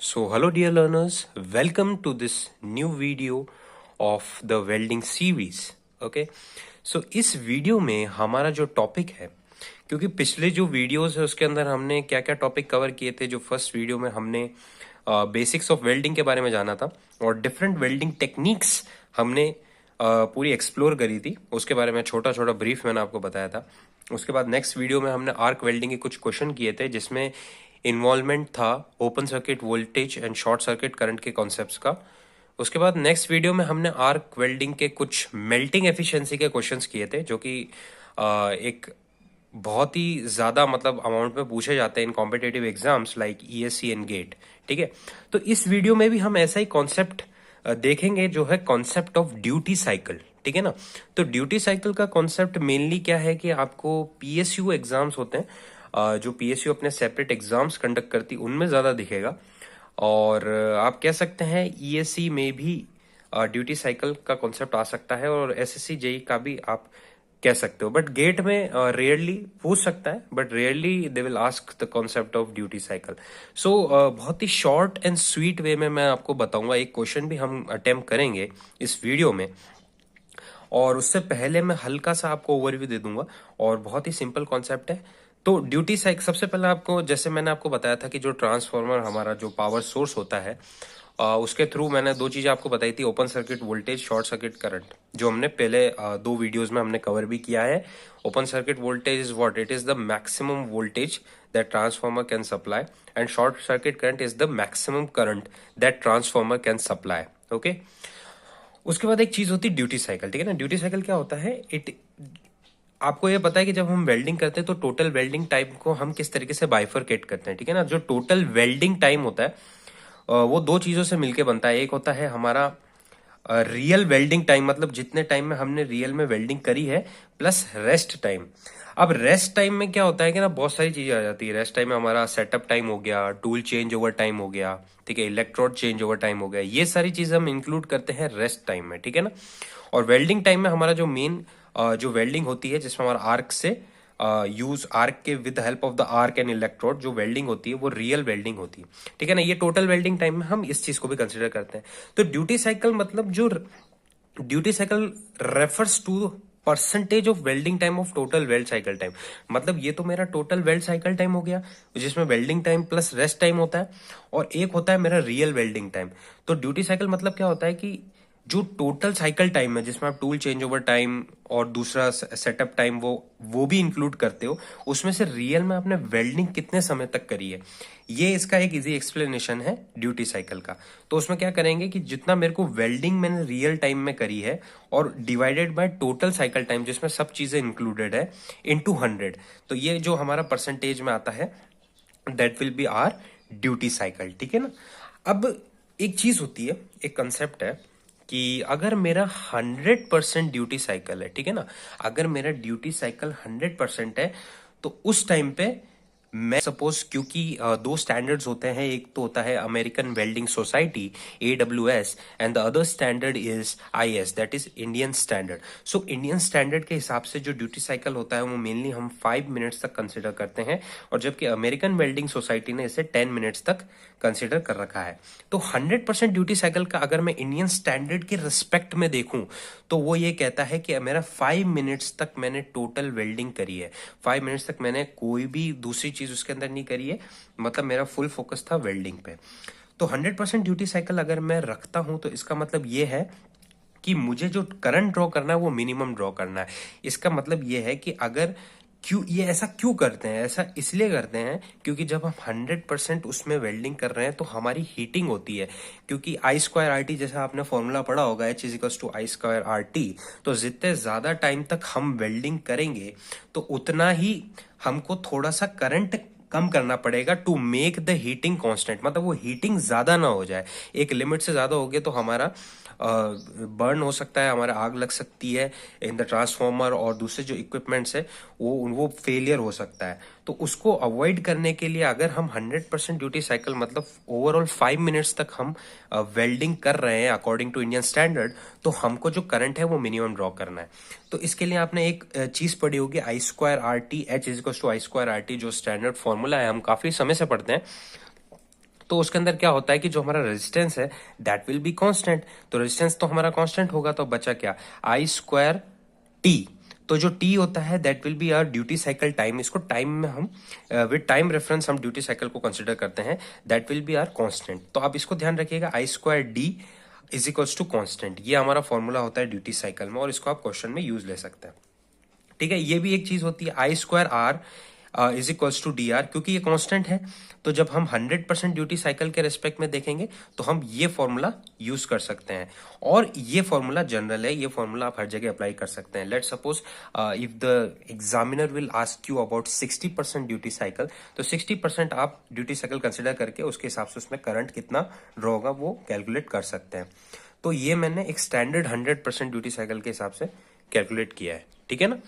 So, hello dear learners, welcome to this new video of the welding series. Okay, so इस video में हमारा जो topic है, क्योंकि पिछले जो वीडियोस है उसके अंदर हमने क्या क्या टॉपिक कवर किए थे। जो फर्स्ट वीडियो में हमने बेसिक्स ऑफ वेल्डिंग के बारे में जाना था और डिफरेंट वेल्डिंग टेक्निक्स हमने पूरी एक्सप्लोर करी थी। उसके बारे में छोटा छोटा ब्रीफ मैंने आपको बताया था। उसके बाद नेक्स्ट वीडियो में हमने आर्क वेल्डिंग के कुछ क्वेश्चन किए थे, जिसमें इन्वॉल्वमेंट था open circuit voltage and short circuit current के कॉन्सेप्ट्स का। उसके बाद नेक्स्ट वीडियो में हमने आर्क वेल्डिंग के कुछ मेल्टिंग एफिशिएंसी के क्वेश्चंस किए थे, जो कि एक बहुत ही ज़्यादा मतलब अमाउंट में पूछे जाते हैं in competitive exams like ESC and GATE. ठीक है, तो इस वीडियो में भी हम ऐसा ही कॉन्सेप्ट देखेंगे, जो है कॉन्सेप्ट ऑफ ड्यूटी साइकिल। ठीक है ना, तो ड्यूटी साइकिल का कॉन्सेप्ट मेनली क्या है कि आपको पीएसयू एग्जाम्स होते हैं, जो पीएसयू अपने सेपरेट एग्जाम्स कंडक्ट करती, उनमें ज़्यादा दिखेगा। और आप कह सकते हैं ईएससी में भी ड्यूटी साइकिल का कॉन्सेप्ट आ सकता है, और एसएससी जेई का भी आप कह सकते हो। बट गेट में रेयरली पूछ सकता है, but rarely they will ask the concept of duty cycle. So बहुत ही शॉर्ट एंड स्वीट वे में मैं आपको बताऊंगा। एक क्वेश्चन भी हम अटेम्प्ट करेंगे इस वीडियो में, और उससे पहले मैं हल्का सा आपको ओवरव्यू दे दूंगा। और बहुत ही सिंपल कॉन्सेप्ट है। तो ड्यूटी साइकिल सबसे पहले आपको, जैसे मैंने आपको बताया था कि जो ट्रांसफार्मर हमारा जो पावर सोर्स होता है, उसके थ्रू मैंने दो चीजें आपको बताई थी, open circuit voltage, short circuit current, जो हमने पहले दो वीडियोस में हमने कवर भी किया है। Open circuit voltage is what? It is the maximum voltage that transformer can supply, and short circuit current is the maximum current that transformer can supply. Okay, उसके बाद एक चीज होती है ड्यूटी साइकिल। ठीक है ना, ड्यूटी साइकिल क्या होता है? आपको ये पता है कि जब हम वेल्डिंग करते हैं तो टोटल वेल्डिंग टाइम को हम किस तरीके से बाइफरकेट करते हैं। ठीक है ना, जो टोटल वेल्डिंग टाइम होता है वो दो चीजों से मिलके बनता है। एक होता है हमारा रियल वेल्डिंग टाइम, मतलब जितने टाइम में हमने रियल में वेल्डिंग करी है, प्लस रेस्ट टाइम। अब रेस्ट टाइम में क्या होता है कि ना, बहुत सारी चीजें आ जाती है। रेस्ट टाइम में हमारा सेटअप टाइम हो गया, टूल चेंज ओवर टाइम हो गया, ठीक है, इलेक्ट्रोड चेंज ओवर टाइम हो गया, ये सारी चीजें हम इंक्लूड करते हैं रेस्ट टाइम में। ठीक है ना, और वेल्डिंग टाइम में हमारा जो मेन जो वेल्डिंग होती है, जिसमें हमारा आर्क से यूज आर्क के with help of the arc and electrode, जो वेल्डिंग होती है वो रियल वेल्डिंग होती है। ठीक है ना, ये टोटल वेल्डिंग टाइम में हम इस चीज को भी कंसिडर करते हैं। तो ड्यूटी साइकिल मतलब जो duty cycle refers to percentage of welding time of total weld cycle time. मतलब ये तो मेरा टोटल वेल्ड साइकिल टाइम हो गया, जिसमें welding time plus rest time होता है, और एक होता है मेरा रियल वेल्डिंग टाइम। तो ड्यूटी साइकिल मतलब क्या होता है कि जो टोटल साइकिल टाइम है, जिसमें आप टूल चेंज ओवर टाइम और दूसरा सेटअप टाइम वो भी इंक्लूड करते हो, उसमें से रियल में आपने वेल्डिंग कितने समय तक करी है, ये इसका एक इजी एक्सप्लेनेशन है ड्यूटी साइकिल का। तो उसमें क्या करेंगे कि जितना मेरे को वेल्डिंग मैंने रियल टाइम में करी है, और divided by total cycle time, जिसमें सब चीजें इंक्लूडेड है, इनटू 100, तो ये जो हमारा परसेंटेज में आता है, that will be our duty cycle. ठीक है ना, अब एक चीज होती है, एक कंसेप्ट है कि अगर मेरा 100% ड्यूटी साइकिल है, ठीक है ना, अगर मेरा ड्यूटी साइकिल 100% है, तो उस टाइम पे मैं सपोज, क्योंकि दो स्टैंडर्ड्स होते हैं, एक तो होता है American welding society AWS, and the other standard is IS, that is Indian standard. So Indian standard के हिसाब से जो ड्यूटी साइकिल होता है वो मेनली हम 5 मिनट्स तक कंसिडर करते हैं, और जबकि अमेरिकन वेल्डिंग सोसाइटी ने इसे 10 मिनट्स तक कंसिडर कर रखा है। तो 100% ड्यूटी साइकिल का अगर मैं इंडियन स्टैंडर्ड के रिस्पेक्ट में देखूं, तो वो ये कहता है कि मेरा 5 मिनट्स तक मैंने टोटल वेल्डिंग करी है, 5 मिनट्स तक मैंने कोई भी दूसरी चीज उसके अंदर नहीं करी है, मतलब मेरा फुल फोकस था वेल्डिंग पे। तो 100% ड्यूटी साइकिल अगर मैं रखता हूं, तो इसका मतलब ये है कि मुझे जो करंट ड्रॉ करना है वो मिनिमम ड्रॉ करना है। इसका मतलब ये है कि अगर क्यों ये ऐसा क्यों करते हैं, ऐसा इसलिए करते हैं क्योंकि जब हम 100% उसमें वेल्डिंग कर रहे हैं तो हमारी हीटिंग होती है, क्योंकि I²RT जैसा आपने फॉर्मूला पढ़ा होगा, H=I²RT। तो जितने ज्यादा टाइम तक हम वेल्डिंग करेंगे, तो उतना ही हमको थोड़ा सा करंट कम करना पड़ेगा to make the heating constant, मतलब वो हीटिंग ज्यादा ना हो जाए। एक लिमिट से ज्यादा हो गया तो हमारा बर्न हो सकता है, हमारा आग लग सकती है इन द ट्रांसफॉर्मर, और दूसरे जो इक्विपमेंट्स है वो फेलियर हो सकता है। तो उसको अवॉइड करने के लिए अगर हम 100% ड्यूटी साइकिल, मतलब ओवरऑल 5 मिनट्स तक हम वेल्डिंग कर रहे हैं अकॉर्डिंग टू इंडियन स्टैंडर्ड, तो हमको जो करंट है वो मिनिमम ड्रॉ करना है। तो इसके लिए आपने एक चीज पढ़ी होगी, I²RT, H=I²RT, जो स्टैंडर्ड फॉर्मूला है, हम काफी समय से पढ़ते हैं। तो उसके अंदर क्या होता है कि जो हमारा रेजिस्टेंस है दैट विल बी कांस्टेंट, तो रेजिस्टेंस तो हमारा कांस्टेंट होगा, तो बचा क्या, आई स्क्वायर टी। तो जो टी होता है that will be our duty cycle time, इसको टाइम में हम विद टाइम रेफरेंस हम ड्यूटी साइकिल को कंसिडर करते हैं, that will be our constant. तो आप इसको ध्यान रखिएगा, I square D is equals to constant, ये हमारा फॉर्मूला होता है ड्यूटी साइकिल में, और इसको आप क्वेश्चन में यूज ले सकते हैं। ठीक है, ये भी एक चीज होती है, I square R is equals to D R, क्योंकि ये कांस्टेंट है, तो जब हम 100% ड्यूटी साइकिल के रेस्पेक्ट में देखेंगे तो हम ये फॉर्मूला यूज कर सकते हैं, और ये फॉर्मूला जनरल है, ये फॉर्मूला आप हर जगह अप्लाई कर सकते हैं। Let's suppose if the examiner will ask you about 60% duty cycle, तो 60% आप ड्यूटी साइकिल कंसिडर करके उसके हिसाब से उसमें करंट कितना ड्रॉ होगा वो कैलकुलेट कर सकते हैं। तो ये मैंने एक स्टैंडर्ड 100% ड्यूटी साइकिल के हिसाब से कैलकुलेट किया है, ठीक है ना।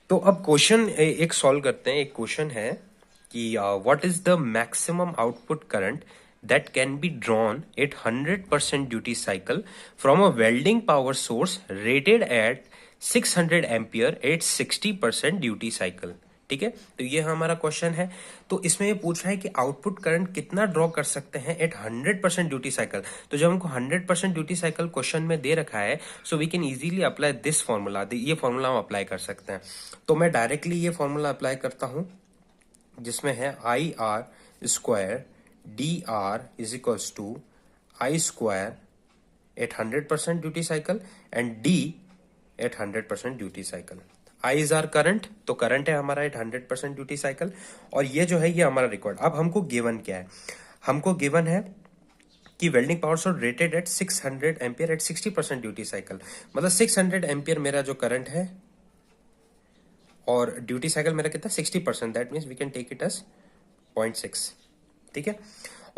तो अब क्वेश्चन एक सॉल्व करते हैं। एक क्वेश्चन है कि what is the maximum output current that can be drawn at 100% duty cycle from a welding power source rated at 600 ampere at 60% duty cycle. ठीक है, तो ये हमारा क्वेश्चन है। तो इसमें ये पूछ रहा है कि आउटपुट करंट कितना ड्रॉ कर सकते हैं एट 100% ड्यूटी साइकिल। तो जब हमको 100% ड्यूटी साइकिल क्वेश्चन में दे रखा है, so we can easily apply this formula, ये फॉर्मूला हम अप्लाई कर सकते हैं। तो मैं डायरेक्टली ये फॉर्मूला अप्लाई करता हूं, जिसमें है I R square D R is equals to I square at 100% duty cycle and D at 100% duty cycle. I is R current, तो करंट है हमारा एट 100% ड्यूटी साइकिल, और ये जो है ये हमारा रिकॉर्ड। अब हमको गिवन क्या है, हमको गिवन है कि welding power source rated at 600 ampere at 60% duty cycle, मतलब 600 एम्पियर मेरा जो करंट है और ड्यूटी साइकिल मेरा कितना 60%, that means we can take it as 0.6, ठीक है।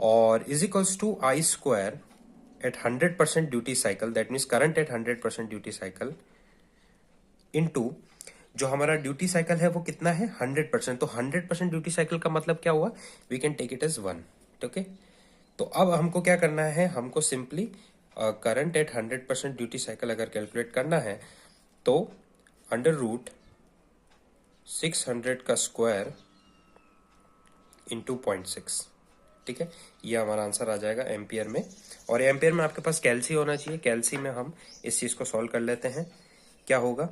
और is equals to I square at 100% duty cycle, that means current at 100% duty cycle into जो हमारा ड्यूटी साइकिल है वो कितना है 100%, तो 100% ड्यूटी साइकिल का मतलब क्या हुआ, we can take it as 1, okay. तो अब हमको क्या करना है, हमको simply current at 100% duty cycle अगर कैलकुलेट करना है तो अंडर रूट 600 का स्क्वायर इंटू 0.6, ठीक है, ये हमारा आंसर आ जाएगा एम्पियर में। और एम्पियर में आपके पास कैलसी होना चाहिए, कैलसी में हम इस चीज को सॉल्व कर लेते हैं। क्या होगा,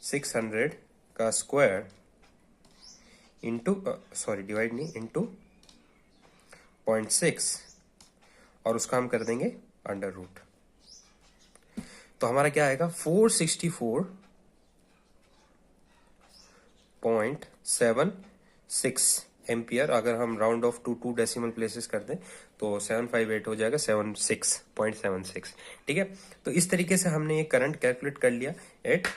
600 का स्क्वायर इंटू डिवाइड नहीं, इंटू 0.6, और उसका हम कर देंगे अंडर रूट, तो हमारा क्या आएगा 464.76 एम्पियर। अगर हम round off to decimal places कर दें तो 758 हो जाएगा, 76.76, ठीक है। तो इस तरीके से हमने ये करंट कैलकुलेट कर लिया एट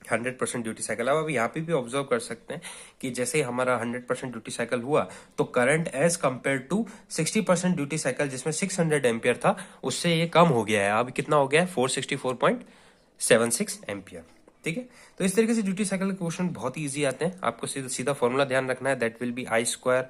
100% ड्यूटी साइकिल। अब यहाँ पे भी ऑब्जर्व कर सकते हैं कि जैसे ही हमारा 100% ड्यूटी साइकिल हुआ तो current as compare to 60% duty cycle जिसमें 600 एम्पियर था उससे ये कम हो गया है। अब कितना हो गया है 464.76 एम्पियर, ठीक है। तो इस तरीके से ड्यूटी साइकिल के क्वेश्चन बहुत ही ईजी आते हैं। आपको सीधा फॉर्मूला ध्यान रखना है, that will be I square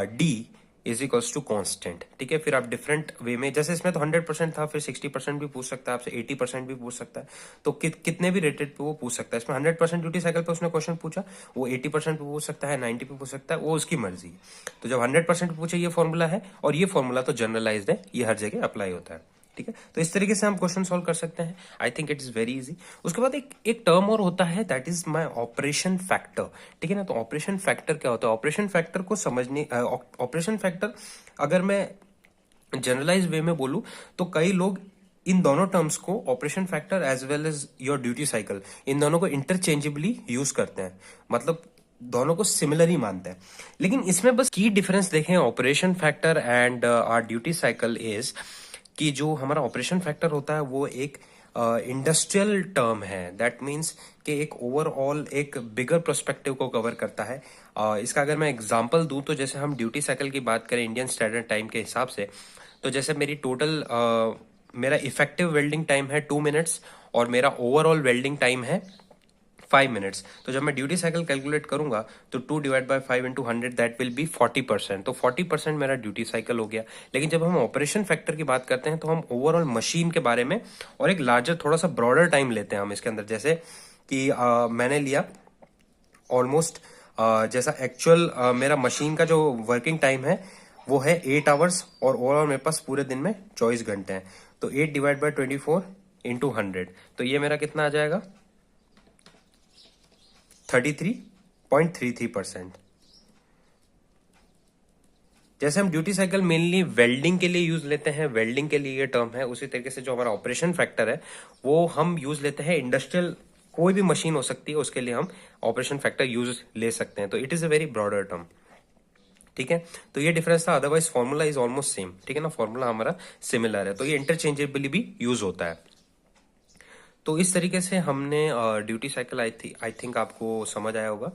D is equals to constant, ठीक है। फिर आप डिफरेंट वे में, जैसे इसमें तो 100% था, फिर 60% भी पूछ सकता है आपसे, 80% भी पूछ सकता है, तो कितने भी रेटेड पे वो पूछ सकता है। इसमें 100% ड्यूटी साइकिल पे उसने क्वेश्चन पूछा, वो 80% पे पूछ सकता है, 90 पे पूछ सकता है, वो उसकी मर्जी है। तो जब 100% पे पूछे, ये फॉर्मूला है, और ये फॉर्मूला तो जनरलाइज्ड है, ये हर जगह अप्लाई होता है, ठीक है। तो इस तरीके से हम क्वेश्चन सॉल्व कर सकते हैं। I think it is very easy. उसके बाद एक टर्म और होता है, that is my operation factor, ठीक है ना। तो ऑपरेशन फैक्टर क्या होता है, ऑपरेशन फैक्टर को समझने, ऑपरेशन फैक्टर अगर मैं जनरलाइज वे में बोलूं तो कई लोग इन दोनों टर्म्स को, operation factor as well as your duty cycle, इन दोनों को इंटरचेंजेबली यूज करते हैं, मतलब दोनों को सिमिलर ही मानते हैं। लेकिन इसमें बस की डिफरेंस देखें operation factor and our duty cycle is कि जो हमारा ऑपरेशन फैक्टर होता है वो एक इंडस्ट्रियल टर्म है, दैट मीन्स कि एक ओवरऑल एक बिगर पर्सपेक्टिव को कवर करता है। इसका अगर मैं एग्जांपल दूं तो जैसे हम ड्यूटी साइकिल की बात करें इंडियन स्टैंडर्ड टाइम के हिसाब से, तो जैसे मेरी टोटल मेरा इफेक्टिव वेल्डिंग टाइम है 2 मिनट्स और मेरा ओवरऑल वेल्डिंग टाइम है 5 मिनट्स। तो जब मैं ड्यूटी साइकिल कैलकुलेट करूंगा तो 2 divide by 5 into 100 that will B 40%, तो 40% मेरा ड्यूटी साइकिल हो गया। लेकिन जब हम ऑपरेशन फैक्टर की बात करते हैं तो हम ओवरऑल मशीन के बारे में और एक लार्जर थोड़ा सा ब्रॉडर टाइम लेते हैं हम इसके अंदर। जैसे कि मैंने लिया ऑलमोस्ट जैसा एक्चुअल मेरा मशीन का जो वर्किंग टाइम है वो है 8 आवर्स, और ओवरऑल मेरे पास पूरे दिन में 24 घंटे हैं। तो 8 डिवाइड बाई 24 इंटू 100, तो ये मेरा कितना आ जाएगा, 33.33%। जैसे हम ड्यूटी साइकिल मेनली वेल्डिंग के लिए यूज लेते हैं, वेल्डिंग के लिए ये टर्म है, उसी तरीके से जो हमारा ऑपरेशन फैक्टर है वो हम यूज लेते हैं इंडस्ट्रियल, कोई भी मशीन हो सकती है उसके लिए हम ऑपरेशन फैक्टर यूज ले सकते हैं। तो it is a very broader term. ठीक है, तो ये डिफरेंस था, otherwise formula is almost same. ठीक है ना, फॉर्मूला हमारा सिमिलर है, तो ये इंटरचेंजेबली भी यूज होता है। तो इस तरीके से हमने ड्यूटी साइकिल आई थिंक आपको समझ आया होगा।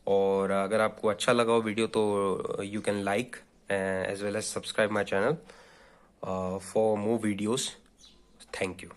और अगर आपको अच्छा लगा हो वीडियो तो you can like as well as subscribe my channel for more videos. Thank you.